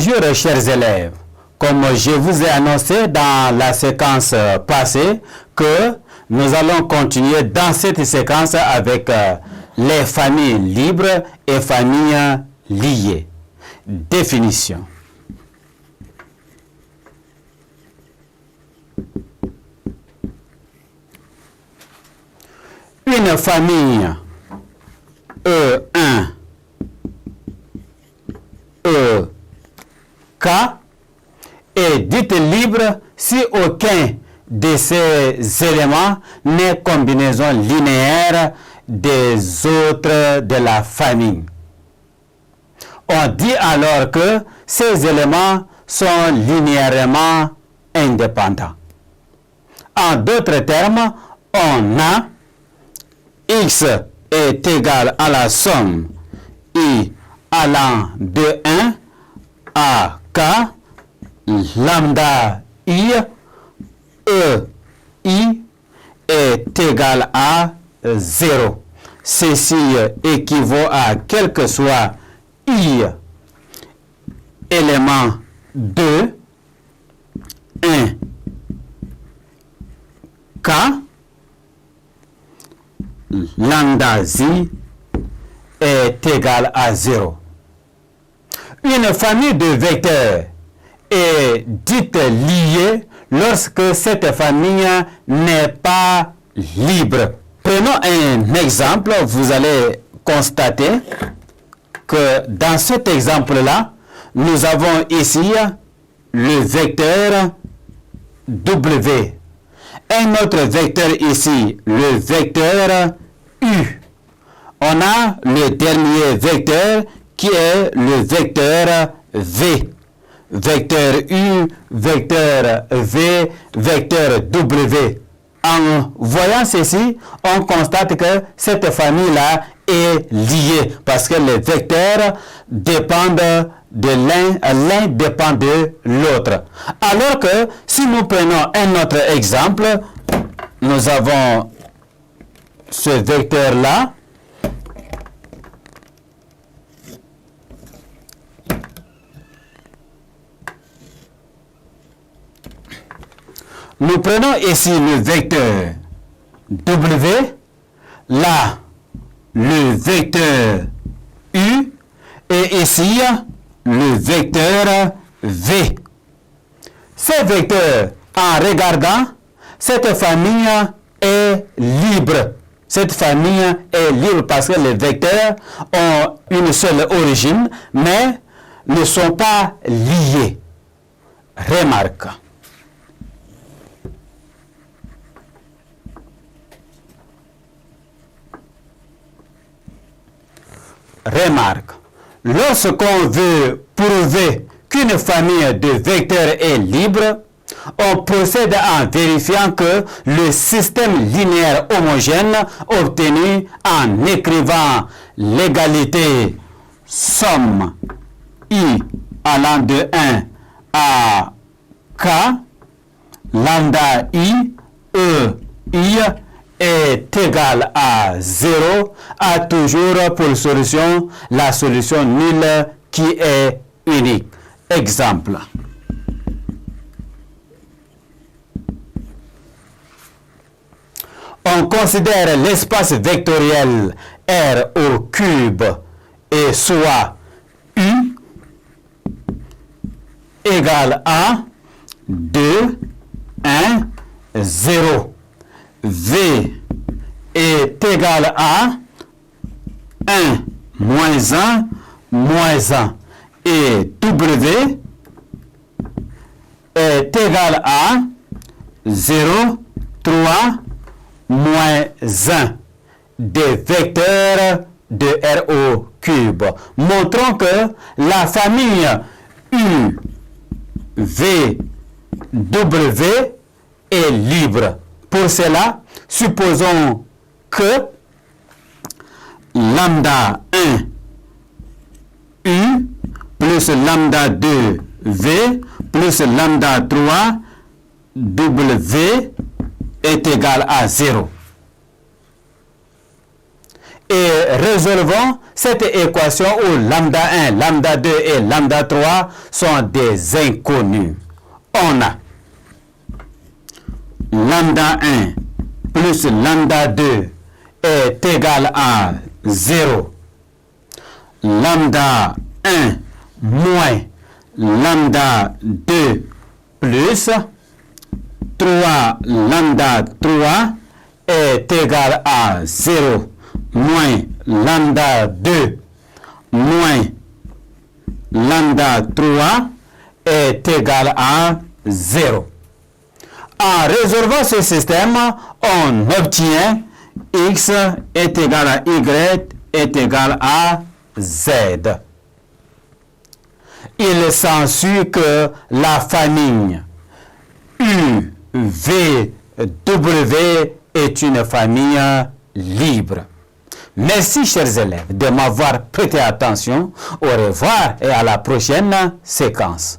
Bonjour chers élèves, comme je vous ai annoncé dans la séquence passée que nous allons continuer dans cette séquence avec les familles libres et familles liées. Définition. Une famille E1, K est dite libre si aucun de ces éléments n'est combinaison linéaire des autres de la famille. On dit alors que ces éléments sont linéairement indépendants. En d'autres termes, on a X est égal à la somme I allant de 1 à K, lambda I, I est égal à 0. Ceci équivaut à quel que soit I élément 2, 1, K, lambda Z est égal à 0. Une famille de vecteurs est dite liée lorsque cette famille n'est pas libre. Prenons un exemple, vous allez constater que dans cet exemple-là, nous avons ici le vecteur W. Un autre vecteur ici, le vecteur U. On a le dernier vecteur qui est le vecteur V. Vecteur U, vecteur V, vecteur W. En voyant ceci, on constate que cette famille-là est liée parce que les vecteurs dépendent de l'un dépend de l'autre. Alors que si nous prenons un autre exemple, nous avons ce vecteur-là. Nous prenons ici le vecteur W, là le vecteur U et ici le vecteur V. Ces vecteurs, en regardant, cette famille est libre. Cette famille est libre parce que les vecteurs ont une seule origine, mais ne sont pas liés. Remarque. Remarque, lorsqu'on veut prouver qu'une famille de vecteurs est libre, on procède en vérifiant que le système linéaire homogène obtenu en écrivant l'égalité somme I allant de 1 à K, lambda I, I est égal à 0, a toujours pour solution la solution nulle qui est unique. Exemple. On considère l'espace vectoriel R au cube et soit U égale à 2, 1, 0. V est égal à 1, moins 1, moins 1. Et W est égal à 0, 3, moins 1. Des vecteurs de R au cube. Montrons que la famille U, V, W est libre. Pour cela, supposons que lambda 1 U plus lambda 2 V plus lambda 3 W est égal à 0. Et résolvons cette équation où lambda 1, lambda 2 et lambda 3 sont des inconnus. On a lambda 1 plus lambda 2 est égal à 0. Lambda 1 moins lambda 2 plus 3 lambda 3 est égal à 0 moins lambda 2 moins lambda 3 est égal à 0. En résolvant ce système, on obtient x est égal à y est égal à z. Il s'ensuit que la famille UVW est une famille libre. Merci chers élèves de m'avoir prêté attention. Au revoir et à la prochaine séquence.